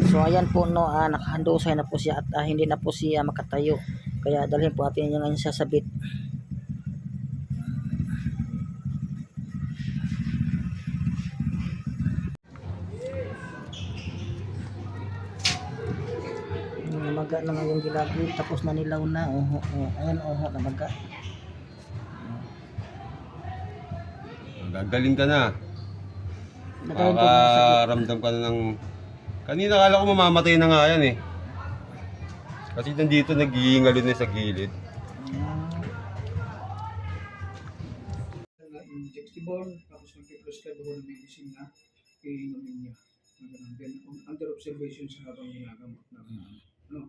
So ayan po no, nakahandusay na po siya at hindi na po siya makatayo. Kaya dalhin po natin niya ngayon sa sabit. Namaga na nga yung gilagid, tapos na nilaw na. Ayan, namaga. Gagaling ka na. Makakaramdam ka na ng... Kanina kala ko mamamatay na nga yan eh. Kasi nandito nag-iingalin na sa gilid. Injectable, tapos nag-prescribe ako ng medicine na iinumin niya. Then, under observation sa habang ginagamot na. No?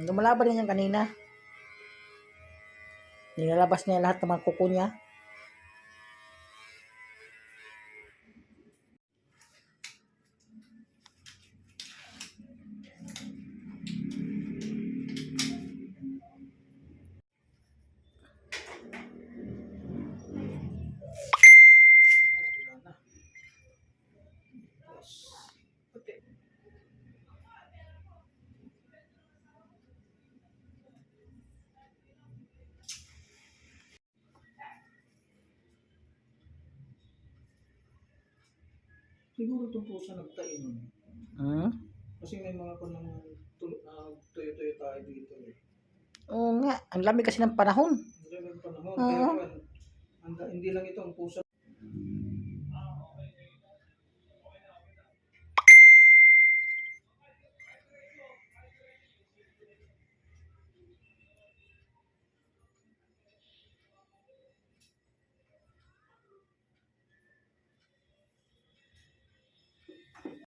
Lumalaban din yan kanina. Nilalabas niya lahat ng mga kuko niya. Siguro itong pusa nagtayo nun. Kasi may mga panang tuyo-tuyo tayo dito eh. Oo nga, ang lamig kasi ng panahon. Ang lamig panahon. Kaya hindi lang ito ang pusa.